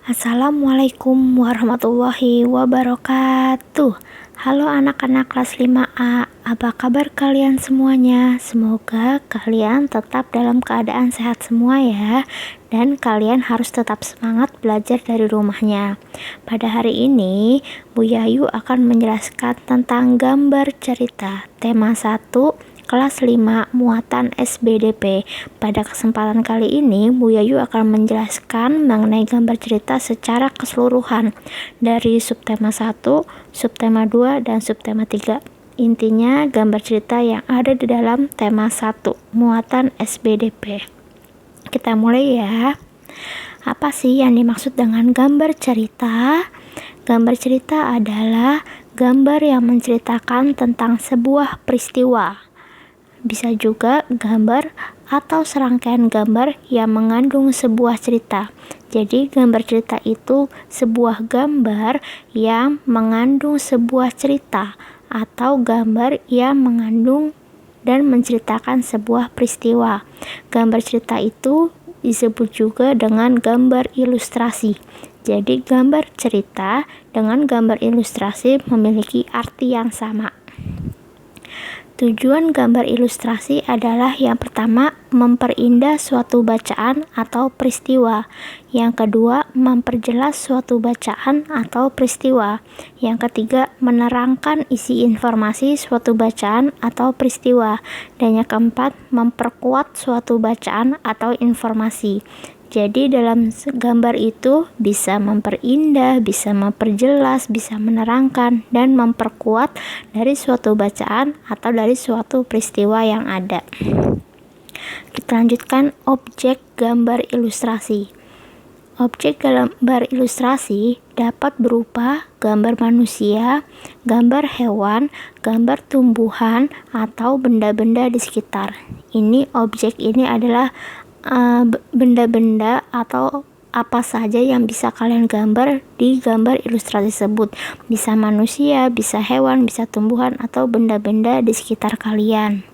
Assalamualaikum warahmatullahi wabarakatuh. Halo anak-anak kelas 5A, apa kabar kalian semuanya? Semoga kalian tetap dalam keadaan sehat semua ya. Dan kalian harus tetap semangat belajar dari rumahnya. Pada hari ini, Bu Yayu akan menjelaskan tentang gambar cerita. Tema 1, kelas 5 muatan SBDP. Pada kesempatan kali ini, Bu Yayu akan menjelaskan mengenai gambar cerita secara keseluruhan dari subtema 1, subtema 2, dan subtema 3. Intinya gambar cerita yang ada di dalam tema 1, muatan SBDP. Kita mulai ya. Apa sih yang dimaksud dengan gambar cerita? Gambar cerita adalah gambar yang menceritakan tentang sebuah peristiwa. Bisa juga gambar atau serangkaian gambar yang mengandung sebuah cerita. Jadi gambar cerita itu sebuah gambar yang mengandung sebuah cerita atau gambar yang mengandung dan menceritakan sebuah peristiwa. Gambar cerita itu disebut juga dengan gambar ilustrasi. Jadi gambar cerita dengan gambar ilustrasi memiliki arti yang sama. Tujuan gambar ilustrasi adalah yang pertama, memperindah suatu bacaan atau peristiwa. Yang kedua, memperjelas suatu bacaan atau peristiwa. Yang ketiga, menerangkan isi informasi suatu bacaan atau peristiwa. Dan yang keempat, memperkuat suatu bacaan atau informasi. Jadi dalam gambar itu bisa memperindah, bisa memperjelas, bisa menerangkan, dan memperkuat dari suatu bacaan atau dari suatu peristiwa yang ada. Kita lanjutkan objek gambar ilustrasi. Objek gambar ilustrasi dapat berupa gambar manusia, gambar hewan, gambar tumbuhan, atau benda-benda di sekitar. Objek ini adalah benda-benda atau apa saja yang bisa kalian gambar di gambar ilustrasi tersebut. Bisa manusia, bisa hewan, bisa tumbuhan, atau benda-benda di sekitar kalian.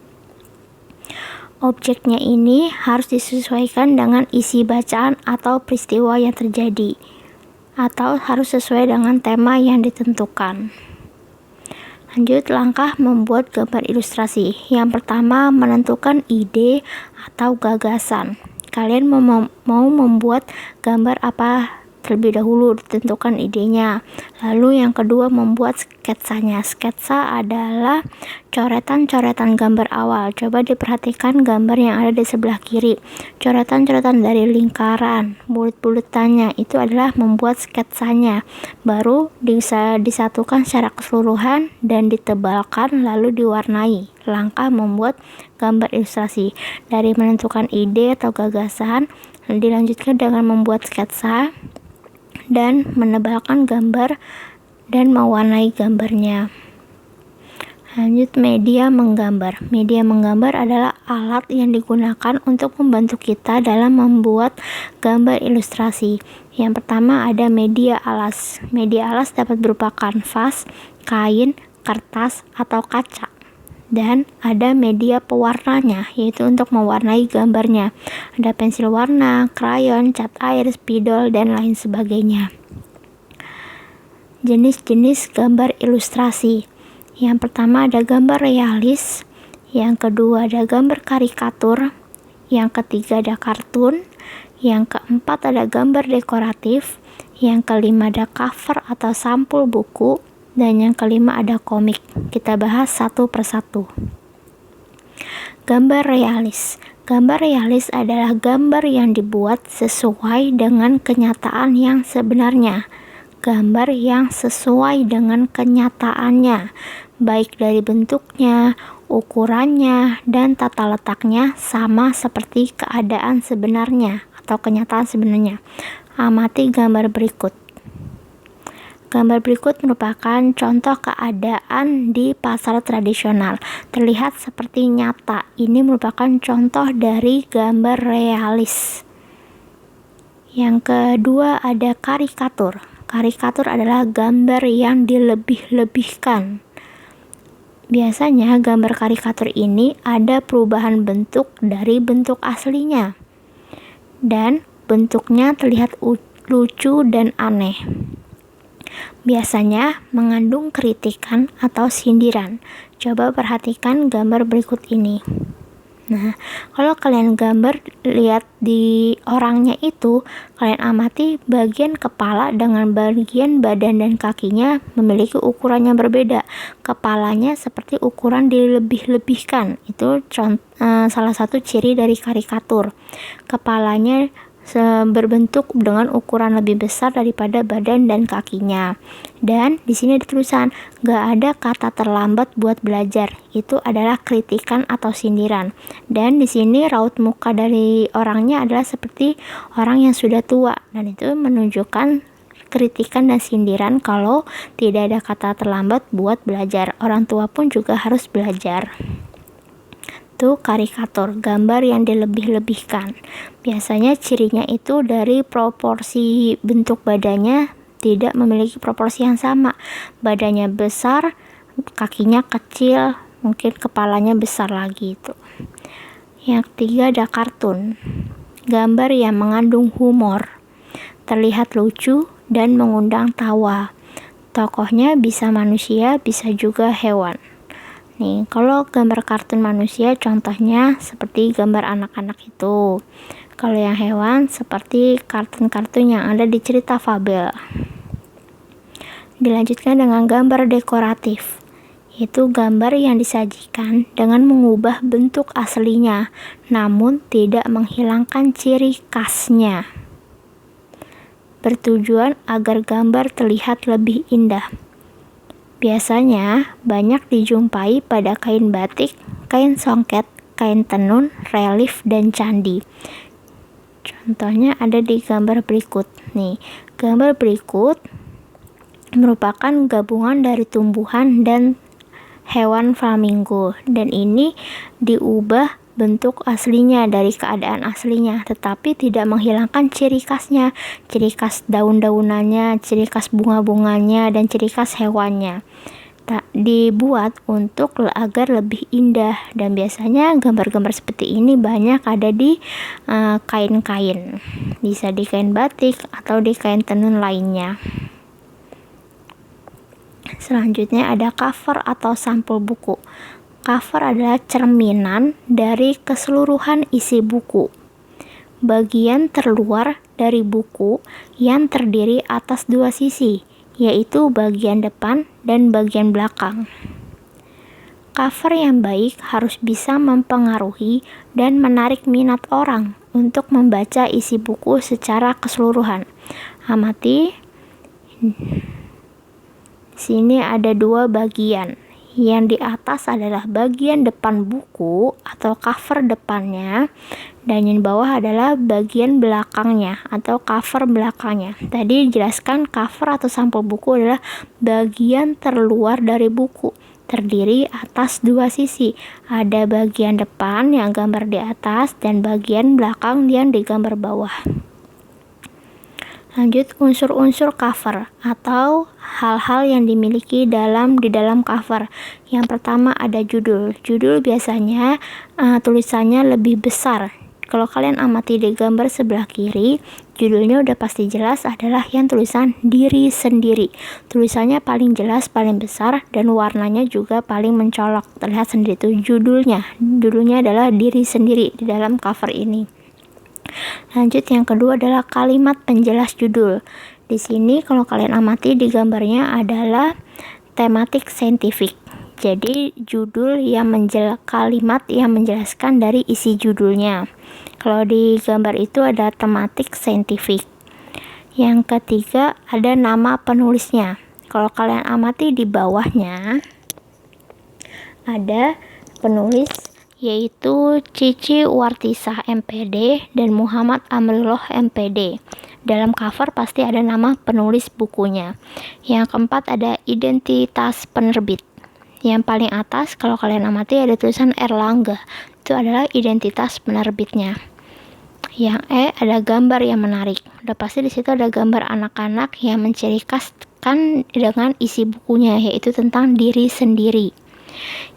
Objeknya ini harus disesuaikan dengan isi bacaan atau peristiwa yang terjadi, atau harus sesuai dengan tema yang ditentukan. Lanjut, langkah membuat gambar ilustrasi. Yang pertama, menentukan ide atau gagasan. Kalian mau membuat gambar apa terlebih dahulu, ditentukan idenya. Lalu yang kedua, membuat sketsanya. Sketsa adalah coretan-coretan gambar awal. Coba diperhatikan gambar yang ada di sebelah kiri. Coretan-coretan dari lingkaran, bulut-bulutannya itu adalah membuat sketsanya. Baru bisa disatukan secara keseluruhan dan ditebalkan lalu diwarnai. Langkah membuat gambar ilustrasi. Dari menentukan ide atau gagasan, dilanjutkan dengan membuat sketsa dan menebalkan gambar dan mewarnai gambarnya. Lanjut, media menggambar. Media menggambar adalah alat yang digunakan untuk membantu kita dalam membuat gambar ilustrasi. Yang pertama ada media alas. Media alas dapat berupa kanvas, kain, kertas, atau kaca. Dan ada media pewarnanya, yaitu untuk mewarnai gambarnya. Ada pensil warna, krayon, cat air, spidol, dan lain sebagainya. Jenis-jenis gambar ilustrasi. Yang pertama ada gambar realis, yang kedua ada gambar karikatur, yang ketiga ada kartun, yang keempat ada gambar dekoratif, yang kelima ada cover atau sampul buku, dan yang kelima ada komik. Kita bahas satu persatu. Gambar realis. Gambar realis adalah gambar yang dibuat sesuai dengan kenyataan yang sebenarnya. Gambar yang sesuai dengan kenyataannya, baik dari bentuknya, ukurannya, dan tata letaknya sama seperti keadaan sebenarnya atau kenyataan sebenarnya. Amati gambar berikut. Gambar berikut merupakan contoh keadaan di pasar tradisional. Terlihat seperti nyata. Ini merupakan contoh dari gambar realis. Yang kedua ada karikatur. Karikatur adalah gambar yang dilebih-lebihkan. Biasanya gambar karikatur ini ada perubahan bentuk dari bentuk aslinya. Dan bentuknya terlihat lucu, dan aneh. Biasanya mengandung kritikan atau sindiran. Coba perhatikan gambar berikut ini. Nah, kalau kalian lihat di orangnya itu, kalian amati bagian kepala dengan bagian badan dan kakinya memiliki ukuran yang berbeda. Kepalanya seperti ukuran dilebih-lebihkan. Itu salah satu ciri dari karikatur. Kepalanya berbentuk dengan ukuran lebih besar daripada badan dan kakinya. Dan di sini ada tulisan, gak ada kata terlambat buat belajar. Itu adalah kritikan atau sindiran. Dan di sini raut muka dari orangnya adalah seperti orang yang sudah tua, dan itu menunjukkan kritikan dan sindiran kalau tidak ada kata terlambat buat belajar. Orang tua pun juga harus belajar. Itu karikatur, gambar yang dilebih-lebihkan. Biasanya cirinya itu dari proporsi bentuk badannya tidak memiliki proporsi yang sama. Badannya besar, kakinya kecil, mungkin kepalanya besar lagi itu. Yang ketiga ada kartun. Gambar yang mengandung humor, terlihat lucu dan mengundang tawa. Tokohnya bisa manusia, bisa juga hewan. Nih, kalau gambar kartun manusia contohnya seperti gambar anak-anak itu. Kalau yang hewan seperti kartun-kartun yang ada di cerita fabel. Dilanjutkan dengan gambar dekoratif. Itu gambar yang disajikan dengan mengubah bentuk aslinya, namun tidak menghilangkan ciri khasnya. Bertujuan agar gambar terlihat lebih indah. Biasanya banyak dijumpai pada kain batik, kain songket, kain tenun, relief, dan candi. Contohnya ada di gambar berikut. Nih, gambar berikut merupakan gabungan dari tumbuhan dan hewan flamingo, dan ini diubah bentuk aslinya dari keadaan aslinya, tetapi tidak menghilangkan ciri khasnya, ciri khas daun-daunannya, ciri khas bunga-bunganya, dan ciri khas hewannya. Dibuat untuk agar lebih indah, dan biasanya gambar-gambar seperti ini banyak ada di kain-kain, bisa di kain batik atau di kain tenun lainnya. Selanjutnya ada cover atau sampul buku. Cover adalah cerminan dari keseluruhan isi buku. Bagian terluar dari buku yang terdiri atas dua sisi, yaitu bagian depan dan bagian belakang. Cover yang baik harus bisa mempengaruhi dan menarik minat orang untuk membaca isi buku secara keseluruhan. Amati, sini ada dua bagian. Yang di atas adalah bagian depan buku atau cover depannya, dan yang di bawah adalah bagian belakangnya atau cover belakangnya. Tadi dijelaskan cover atau sampul buku adalah bagian terluar dari buku, terdiri atas dua sisi. Ada bagian depan yang gambar di atas dan bagian belakang yang digambar bawah. Lanjut, unsur-unsur cover atau hal-hal yang dimiliki di dalam cover. Yang pertama ada judul. Judul biasanya tulisannya lebih besar. Kalau kalian amati di gambar sebelah kiri, judulnya udah pasti jelas adalah yang tulisan diri sendiri. Tulisannya paling jelas, paling besar, dan warnanya juga paling mencolok. Terlihat sendiri itu judulnya. Judulnya adalah diri sendiri di dalam cover ini. Lanjut, yang kedua adalah kalimat penjelas judul. Di sini kalau kalian amati di gambarnya adalah tematik saintifik. Jadi judul yang kalimat yang menjelaskan dari isi judulnya. Kalau di gambar itu ada tematik saintifik. Yang ketiga ada nama penulisnya. Kalau kalian amati di bawahnya ada penulis, yaitu Cici Wartisah MPD dan Muhammad Amrillah MPD. Dalam cover pasti ada nama penulis bukunya. Yang keempat ada identitas penerbit. Yang paling atas kalau kalian amati ada tulisan Erlangga. Itu adalah identitas penerbitnya. Yang E ada gambar yang menarik. Udah pasti di situ ada gambar anak-anak yang menciri khaskan dengan isi bukunya, yaitu tentang diri sendiri.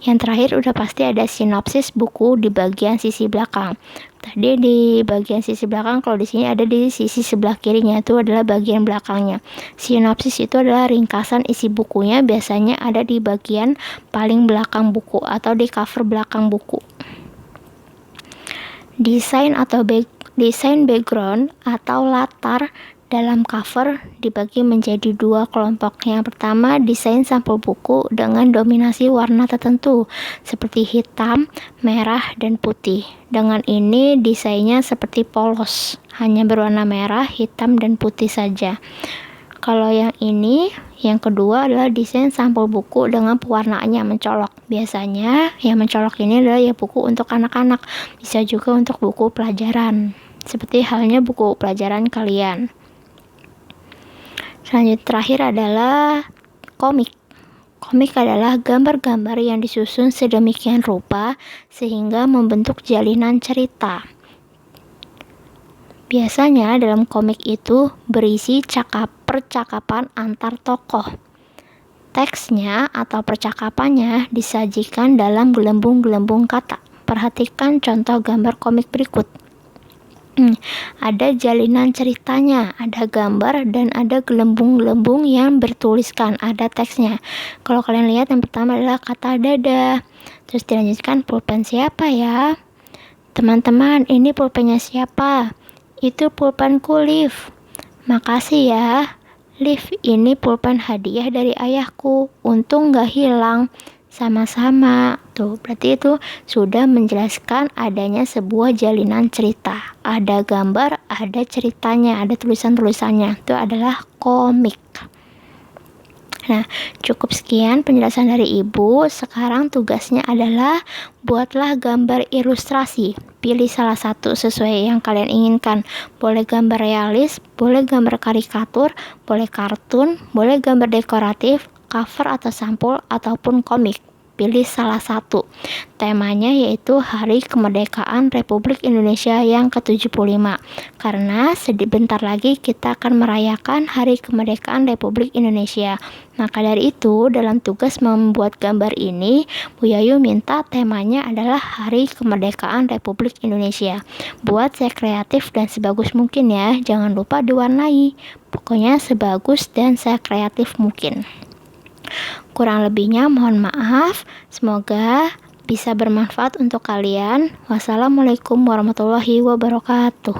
Yang terakhir udah pasti ada sinopsis buku di bagian sisi belakang. Tadi di bagian sisi belakang, kalau di sini ada di sisi sebelah kirinya, itu adalah bagian belakangnya. Sinopsis itu adalah ringkasan isi bukunya, biasanya ada di bagian paling belakang buku atau di cover belakang buku. Desain background atau latar dalam cover dibagi menjadi dua kelompok. Yang pertama, desain sampul buku dengan dominasi warna tertentu seperti hitam, merah, dan putih. Dengan ini desainnya seperti polos, hanya berwarna merah, hitam, dan putih saja. Kalau yang ini, yang kedua adalah desain sampul buku dengan pewarnaannya mencolok. Biasanya yang mencolok ini adalah ya buku untuk anak-anak, bisa juga untuk buku pelajaran, seperti halnya buku pelajaran kalian. Selanjutnya terakhir adalah komik. Komik adalah gambar-gambar yang disusun sedemikian rupa sehingga membentuk jalinan cerita. Biasanya dalam komik itu berisi percakapan antar tokoh. Teksnya atau percakapannya disajikan dalam gelembung-gelembung kata. Perhatikan contoh gambar komik berikut. Ada jalinan ceritanya, ada gambar, dan ada gelembung-gelembung yang bertuliskan, ada teksnya. Kalau kalian lihat, yang pertama adalah kata dadah. Terus dilanjutkan, pulpen siapa ya? Teman-teman, ini pulpennya siapa? Itu pulpenku, Liv. Makasih ya, Liv, ini pulpen hadiah dari ayahku. Untung gak hilang. Sama-sama. Tuh, berarti itu sudah menjelaskan adanya sebuah jalinan cerita. Ada gambar, ada ceritanya, ada tulisan-tulisannya. Itu adalah komik. Nah, cukup sekian penjelasan dari Ibu. Sekarang tugasnya adalah buatlah gambar ilustrasi. Pilih salah satu sesuai yang kalian inginkan. Boleh gambar realis, boleh gambar karikatur, boleh kartun, boleh gambar dekoratif, cover atau sampul, ataupun komik. Pilih salah satu. Temanya yaitu Hari Kemerdekaan Republik Indonesia yang ke-75. Karena sebentar lagi kita akan merayakan Hari Kemerdekaan Republik Indonesia. Maka dari itu, dalam tugas membuat gambar ini, Bu Yayu minta temanya adalah Hari Kemerdekaan Republik Indonesia. Buat saya kreatif dan sebagus mungkin ya. Jangan lupa diwarnai. Pokoknya sebagus dan sekreatif mungkin. Kurang lebihnya mohon maaf. Semoga bisa bermanfaat untuk kalian. Wassalamualaikum warahmatullahi wabarakatuh.